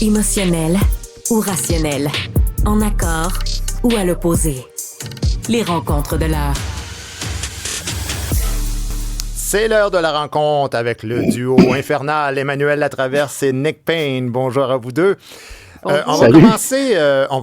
Émotionnel ou rationnel, en accord ou à l'opposé. Les rencontres de l'heure. C'est l'heure de la rencontre avec le duo infernal Emmanuel Latraverse et Nick Payne. Bonjour à vous deux. On va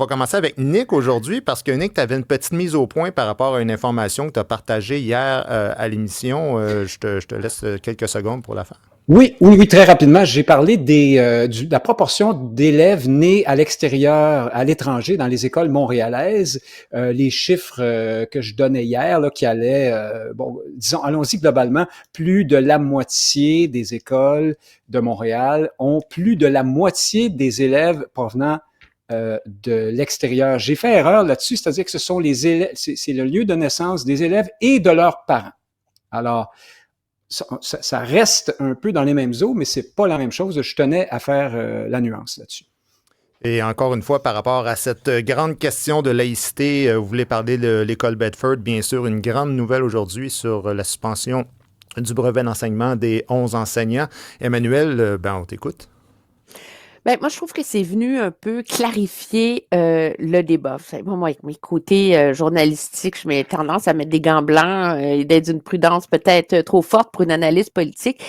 commencer avec Nick aujourd'hui parce que Nick, tu avais une petite mise au point par rapport à une information que tu as partagée hier à l'émission. Je te laisse quelques secondes pour la faire. Oui, très rapidement. J'ai parlé de la proportion d'élèves nés à l'extérieur, à l'étranger, dans les écoles montréalaises. Les chiffres que je donnais hier, là, qui allaient, disons, allons-y globalement, plus de la moitié des écoles de Montréal ont plus de la moitié des élèves provenant de l'extérieur. J'ai fait erreur là-dessus, c'est-à-dire que ce sont les élèves, c'est le lieu de naissance des élèves et de leurs parents. Alors, ça reste un peu dans les mêmes eaux, mais c'est pas la même chose. Je tenais à faire la nuance là-dessus. Et encore une fois, par rapport à cette grande question de laïcité, vous voulez parler de l'école Bedford, bien sûr, une grande nouvelle aujourd'hui sur la suspension du brevet d'enseignement des 11 enseignants. Emmanuel, on t'écoute. Ben, moi, je trouve que c'est venu un peu clarifier le débat. Vous savez, moi, avec mes côtés journalistiques, je mets tendance à mettre des gants blancs et d'être d'une prudence peut-être trop forte pour une analyse politique.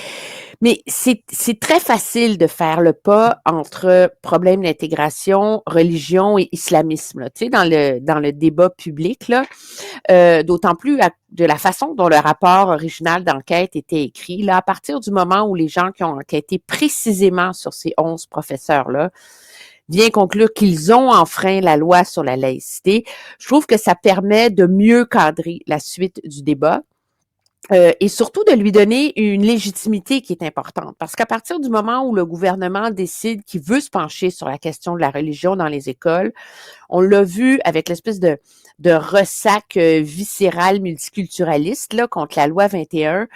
Mais c'est très facile de faire le pas entre problème d'intégration, religion et islamisme, là, tu sais, dans le débat public, là. D'autant plus de la façon dont le rapport original d'enquête était écrit. Là, à partir du moment où les gens qui ont enquêté précisément sur ces 11 professeurs-là viennent conclure qu'ils ont enfreint la loi sur la laïcité, je trouve que ça permet de mieux cadrer la suite du débat. Et surtout de lui donner une légitimité qui est importante. Parce qu'à partir du moment où le gouvernement décide qu'il veut se pencher sur la question de la religion dans les écoles, on l'a vu avec l'espèce de ressac viscéral multiculturaliste là, contre la loi 21.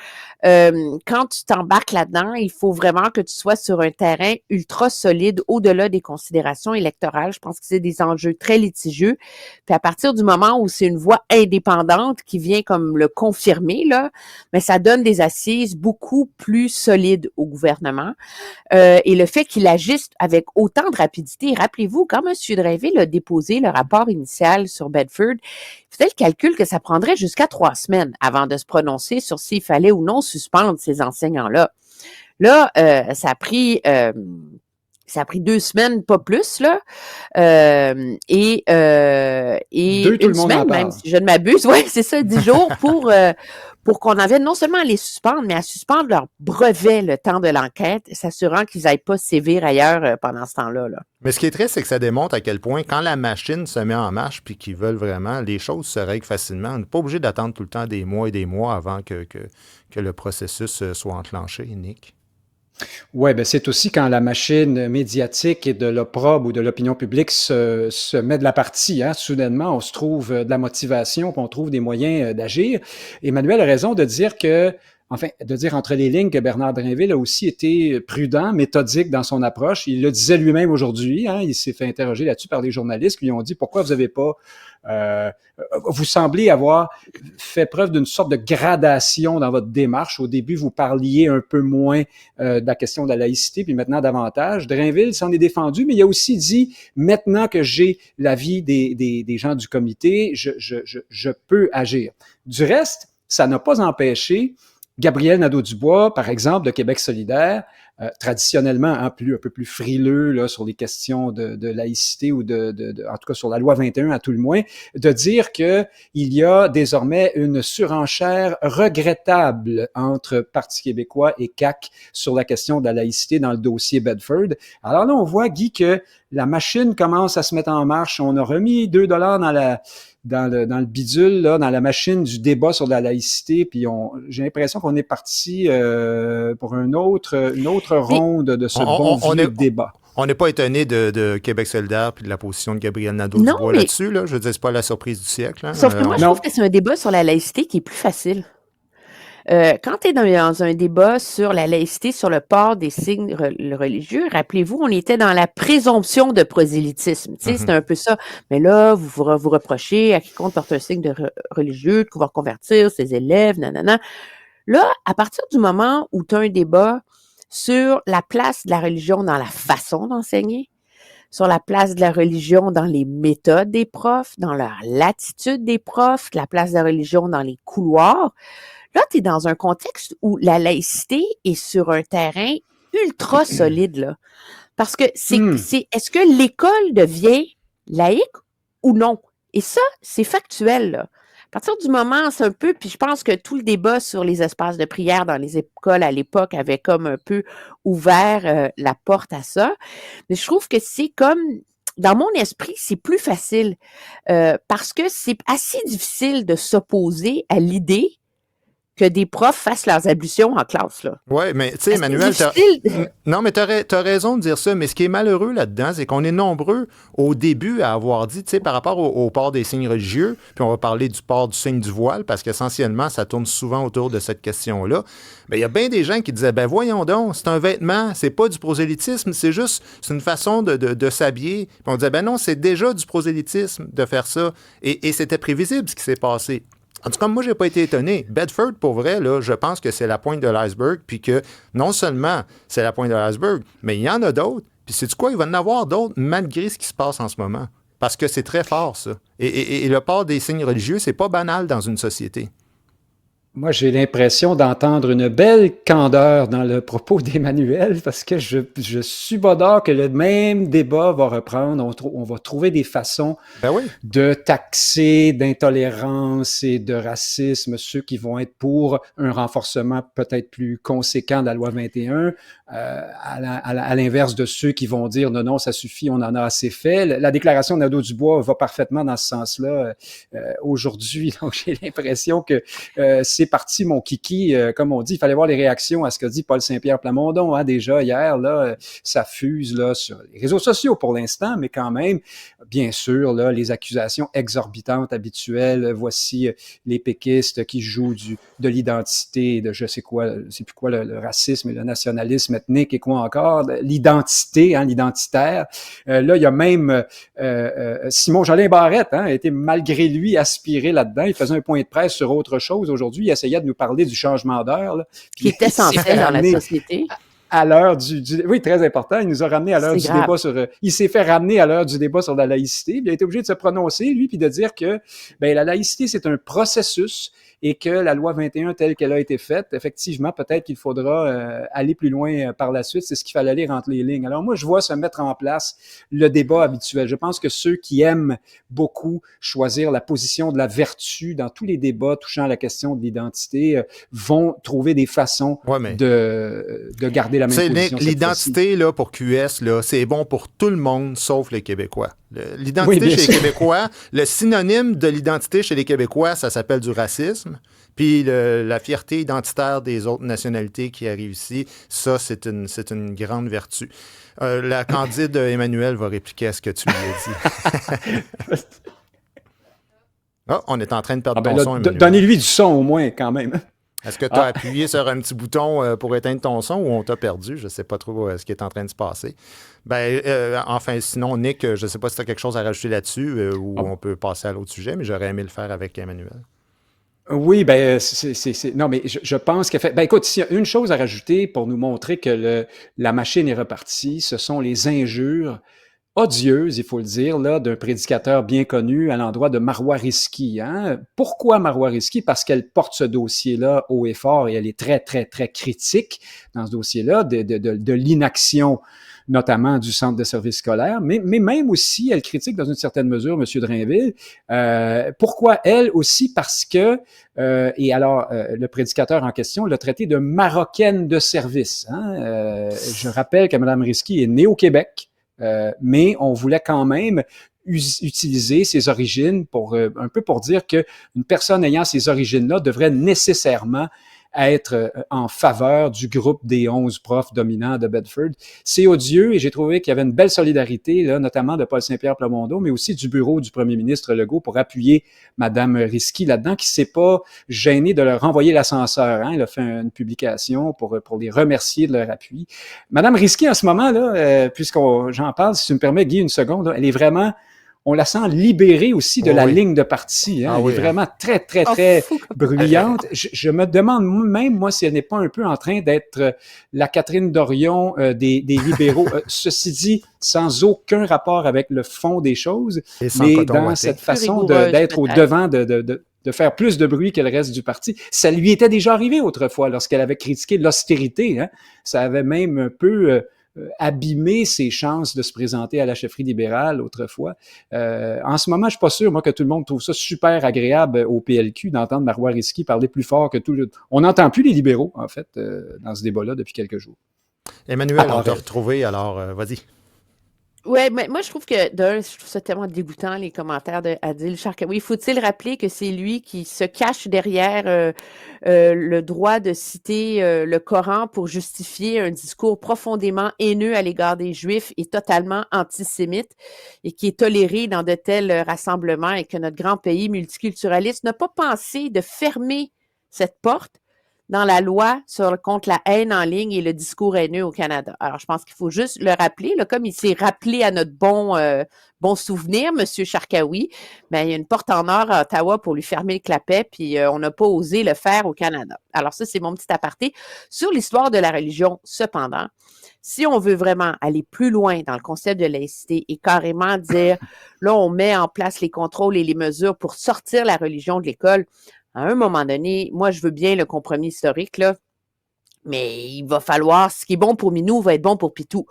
Quand tu t'embarques là-dedans, il faut vraiment que tu sois sur un terrain ultra solide au-delà des considérations électorales. Je pense que c'est des enjeux très litigieux. Puis à partir du moment où c'est une voix indépendante qui vient comme le confirmer, là, mais ça donne des assises beaucoup plus solides au gouvernement. Et le fait qu'il agisse avec autant de rapidité, rappelez-vous, quand M. Drainville a déposé le rapport initial sur Bedford, il faisait le calcul que ça prendrait jusqu'à 3 semaines avant de se prononcer sur s'il fallait ou non suspendre ces enseignants-là. Là, ça a pris 2 semaines, pas plus, là. Et une semaine, même, si je ne m'abuse. Oui, c'est ça, 10 jours pour qu'on en vienne non seulement à les suspendre, mais à suspendre leur brevet le temps de l'enquête, s'assurant qu'ils n'aillent pas sévir ailleurs pendant ce temps-là. Là. Mais ce qui est triste, c'est que ça démontre à quel point, quand la machine se met en marche puis qu'ils veulent vraiment, les choses se règlent facilement. On n'est pas obligé d'attendre tout le temps des mois et des mois avant que le processus soit enclenché, Nick. Oui, ben c'est aussi quand la machine médiatique et de l'opprobre ou de l'opinion publique se met de la partie. Hein. Soudainement, on se trouve de la motivation, puis on trouve des moyens d'agir. Emmanuel a raison de dire de dire entre les lignes que Bernard Drainville a aussi été prudent, méthodique dans son approche. Il le disait lui-même aujourd'hui. Hein, il s'est fait interroger là-dessus par des journalistes qui lui ont dit « Pourquoi vous n'avez pas... vous semblez avoir fait preuve d'une sorte de gradation dans votre démarche. Au début, vous parliez un peu moins de la question de la laïcité, puis maintenant davantage. Drainville s'en est défendu, mais il a aussi dit « Maintenant que j'ai l'avis des gens du comité, je peux agir. » Du reste, ça n'a pas empêché Gabriel Nadeau-Dubois, par exemple, de Québec solidaire, traditionnellement un peu plus frileux là, sur les questions de laïcité ou en tout cas sur la loi 21 à tout le moins, de dire que il y a désormais une surenchère regrettable entre Parti québécois et CAQ sur la question de la laïcité dans le dossier Bedford. Alors là, on voit, Guy, que la machine commence à se mettre en marche. On a remis 2 $ dans le bidule, là, dans la machine du débat sur la laïcité, puis j'ai l'impression qu'on est parti pour une autre ronde de ce vieux débat. On n'est pas étonné de Québec solidaire puis de la position de Gabriel Nadeau-Dubois là-dessus. Là. Je veux dire, c'est pas la surprise du siècle. Hein. Sauf que moi, je trouve que c'est un débat sur la laïcité qui est plus facile. Quand tu es dans un débat sur la laïcité, sur le port des signes religieux, rappelez-vous, on était dans la présomption de prosélytisme. Tu sais, c'était un peu ça. Mais là, vous reprochez à quiconque porte un signe religieux de pouvoir convertir ses élèves, nanana. Là, à partir du moment où tu as un débat sur la place de la religion dans la façon d'enseigner, sur la place de la religion dans les méthodes des profs, dans l'attitude des profs, la place de la religion dans les couloirs. Là, tu es dans un contexte où la laïcité est sur un terrain ultra solide, là. Parce que est-ce que l'école devient laïque ou non? Et ça, c'est factuel, là. À partir du moment, c'est un peu, puis je pense que tout le débat sur les espaces de prière dans les écoles à l'époque avait comme un peu ouvert la porte à ça. Mais je trouve que c'est comme, dans mon esprit, c'est plus facile parce que c'est assez difficile de s'opposer à l'idée que des profs fassent leurs ablutions en classe, là. Oui, mais tu sais, Emmanuel, non, mais t'as raison de dire ça, mais ce qui est malheureux là-dedans, c'est qu'on est nombreux au début à avoir dit, tu sais, par rapport au port des signes religieux, puis on va parler du port du signe du voile, parce qu'essentiellement, ça tourne souvent autour de cette question-là. Mais il y a bien des gens qui disaient, ben voyons donc, c'est un vêtement, c'est pas du prosélytisme, c'est une façon de s'habiller. Puis on disait, ben non, c'est déjà du prosélytisme de faire ça. Et c'était prévisible ce qui s'est passé. En tout cas, moi, je n'ai pas été étonné. Bedford, pour vrai, là, je pense que c'est la pointe de l'iceberg, puis que non seulement c'est la pointe de l'iceberg, mais il y en a d'autres. Puis sais-tu quoi? Il va y en avoir d'autres malgré ce qui se passe en ce moment. Parce que c'est très fort, ça. Et le port des signes religieux, c'est pas banal dans une société. Moi, j'ai l'impression d'entendre une belle candeur dans le propos d'Emmanuel parce que je subodore que le même débat va reprendre. On va trouver des façons de taxer d'intolérance et de racisme ceux qui vont être pour un renforcement peut-être plus conséquent de la loi 21, à l'inverse de ceux qui vont dire non, ça suffit, on en a assez fait. La déclaration de Nadeau-Dubois va parfaitement dans ce sens-là aujourd'hui. Donc, j'ai l'impression que c'est parti mon kiki, comme on dit, il fallait voir les réactions à ce qu'a dit Paul Saint-Pierre Plamondon, hein, déjà hier, là, ça fuse là, sur les réseaux sociaux pour l'instant, mais quand même, bien sûr, là, les accusations exorbitantes habituelles, voici les péquistes qui jouent de l'identité, de je sais plus quoi, le racisme et le nationalisme ethnique et quoi encore, l'identité, hein, l'identitaire. Là, il y a même Simon Jolin Barrette, hein, a été malgré lui aspiré là-dedans, il faisait un point de presse sur autre chose aujourd'hui, il essayait de nous parler du changement d'heure. Là, qui est essentiel dans la société. À l'heure oui, très important. Il nous a ramené à l'heure du débat il s'est fait ramener à l'heure du débat sur la laïcité. Il a été obligé de se prononcer, lui, puis de dire que, la laïcité, c'est un processus et que la loi 21 telle qu'elle a été faite, effectivement, peut-être qu'il faudra aller plus loin par la suite. C'est ce qu'il fallait lire entre les lignes. Alors moi, je vois se mettre en place le débat habituel. Je pense que ceux qui aiment beaucoup choisir la position de la vertu dans tous les débats touchant à la question de l'identité vont trouver des façons de garder la même position. L'identité, là, pour QS, là, c'est bon pour tout le monde, sauf les Québécois. L'identité chez les Québécois, le synonyme de l'identité chez les Québécois, ça s'appelle du racisme. Puis la fierté identitaire des autres nationalités qui arrivent ici, ça, c'est une grande vertu. La candide Emmanuel va répliquer à ce que tu lui as dit. On est en train de perdre ton son, Emmanuel. Donnez-lui du son au moins, quand même. Est-ce que tu as appuyé sur un petit bouton pour éteindre ton son ou on t'a perdu? Je ne sais pas trop ce qui est en train de se passer. Enfin, sinon, Nick, je ne sais pas si tu as quelque chose à rajouter là-dessus ou on peut passer à l'autre sujet, mais j'aurais aimé le faire avec Emmanuel. Oui, non, mais je pense qu'elle fait. Écoute, s'il y a une chose à rajouter pour nous montrer que la machine est repartie, ce sont les injures odieuse, il faut le dire, là, d'un prédicateur bien connu à l'endroit de Marois Risky. Hein? Pourquoi Marois Risky? Parce qu'elle porte ce dossier-là haut et fort et elle est très, très, très critique dans ce dossier-là de l'inaction, notamment du centre de services scolaires, mais même aussi, elle critique dans une certaine mesure M. Drainville. Pourquoi elle aussi? Parce que, le prédicateur en question l'a traité de marocaine de service. Hein? Je rappelle que Mme Risky est née au Québec, mais on voulait quand même utiliser ses origines un peu pour dire que une personne ayant ces origines-là devrait nécessairement être en faveur du groupe des 11 profs dominants de Bedford. C'est odieux et j'ai trouvé qu'il y avait une belle solidarité, là, notamment de Paul Saint-Pierre Plamondon, mais aussi du bureau du premier ministre Legault pour appuyer Mme Risky là-dedans, qui s'est pas gênée de leur renvoyer l'ascenseur. Hein. Elle a fait une publication pour les remercier de leur appui. Mme Risky, en ce moment, là, j'en parle, si tu me permets, Guy, une seconde, là, elle est vraiment... on la sent libérée aussi de la ligne de parti. Hein. Elle est vraiment très, très, très bruyante. Je me demande même, moi, si elle n'est pas un peu en train d'être la Catherine Dorion des libéraux. Ceci dit, sans aucun rapport avec le fond des choses, mais dans cette façon d'être au devant de faire plus de bruit que le reste du parti. Ça lui était déjà arrivé autrefois lorsqu'elle avait critiqué l'austérité. Hein. Ça avait même un peu abîmé ses chances de se présenter à la chefferie libérale autrefois. En ce moment, je suis pas sûr, moi, que tout le monde trouve ça super agréable au PLQ d'entendre Marois Risky parler plus fort que tout le... On n'entend plus les libéraux, en fait, dans ce débat-là depuis quelques jours. Emmanuel, on t'a retrouvé, alors vas-y. Oui, mais moi, je trouve ça tellement dégoûtant, les commentaires de Adil Sharkawi. Faut-il rappeler que c'est lui qui se cache derrière le droit de citer le Coran pour justifier un discours profondément haineux à l'égard des Juifs et totalement antisémite et qui est toléré dans de tels rassemblements et que notre grand pays multiculturaliste n'a pas pensé de fermer cette porte dans la loi contre la haine en ligne et le discours haineux au Canada. Alors, je pense qu'il faut juste le rappeler, là, comme il s'est rappelé à notre bon souvenir, M. Sharkawi, ben, il y a une porte en or à Ottawa pour lui fermer le clapet, puis on n'a pas osé le faire au Canada. Alors ça, c'est mon petit aparté. Sur l'histoire de la religion, cependant, si on veut vraiment aller plus loin dans le concept de laïcité et carrément dire, là, on met en place les contrôles et les mesures pour sortir la religion de l'école, à un moment donné, moi, je veux bien le compromis historique, là, mais il va falloir, ce qui est bon pour Minou va être bon pour Pitou.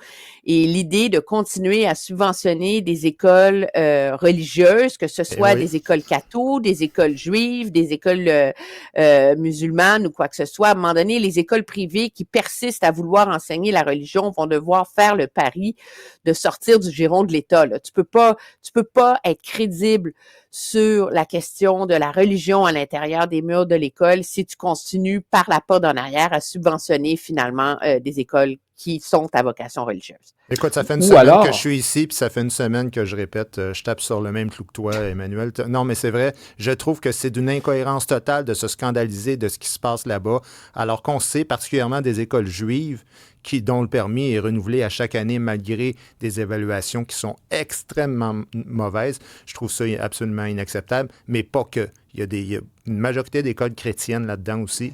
Et l'idée de continuer à subventionner des écoles religieuses, que ce soit des écoles catho, des écoles juives, des écoles musulmanes ou quoi que ce soit, à un moment donné, les écoles privées qui persistent à vouloir enseigner la religion vont devoir faire le pari de sortir du giron de l'État. Là. Tu peux pas être crédible sur la question de la religion à l'intérieur des murs de l'école si tu continues par la porte en arrière à subventionner finalement des écoles qui sont à vocation religieuse. Écoute, ça fait une semaine que je suis ici, puis ça fait une semaine que je répète, je tape sur le même clou que toi, Emmanuel. Non, mais c'est vrai, je trouve que c'est d'une incohérence totale de se scandaliser de ce qui se passe là-bas, alors qu'on sait particulièrement des écoles juives dont le permis est renouvelé à chaque année malgré des évaluations qui sont extrêmement mauvaises. Je trouve ça absolument inacceptable, mais pas que. Il y a une majorité d'écoles chrétiennes là-dedans aussi.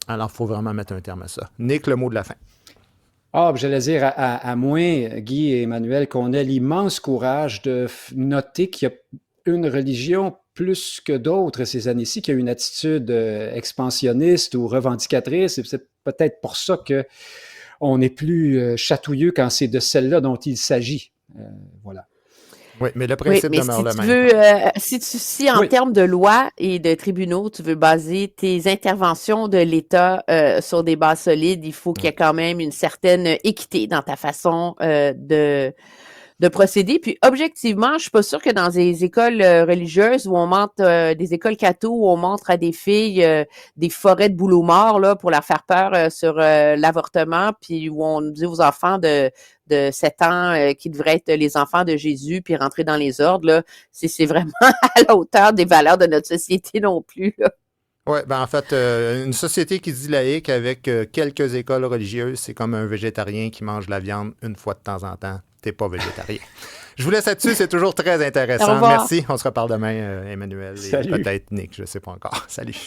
Alors, il faut vraiment mettre un terme à ça. Nick, le mot de la fin. J'allais dire à moins, Guy et Emmanuel, qu'on ait l'immense courage de noter qu'il y a une religion plus que d'autres ces années-ci qui a une attitude expansionniste ou revendicatrice. Et c'est peut-être pour ça qu'on est plus chatouilleux quand c'est de celle-là dont il s'agit. Voilà. Oui, mais le principe demeure le même. Si en termes de loi et de tribunaux, tu veux baser tes interventions de l'État sur des bases solides, il faut qu'il y ait quand même une certaine équité dans ta façon de procéder. Puis, objectivement, je suis pas sûre que dans des écoles religieuses où on montre, des écoles catho, où on montre à des filles des forêts de bouleaux morts là, pour leur faire peur sur l'avortement, puis où on dit aux enfants de 7 ans qui devraient être les enfants de Jésus, puis rentrer dans les ordres, là, c'est vraiment à la hauteur des valeurs de notre société non plus, là. Oui, ben en fait, une société qui se dit laïque avec quelques écoles religieuses, c'est comme un végétarien qui mange de la viande une fois de temps en temps. T'es pas végétarien. Je vous laisse là-dessus, c'est toujours très intéressant. Merci. On se reparle demain, Emmanuel, et peut-être Nick, je ne sais pas encore. Salut.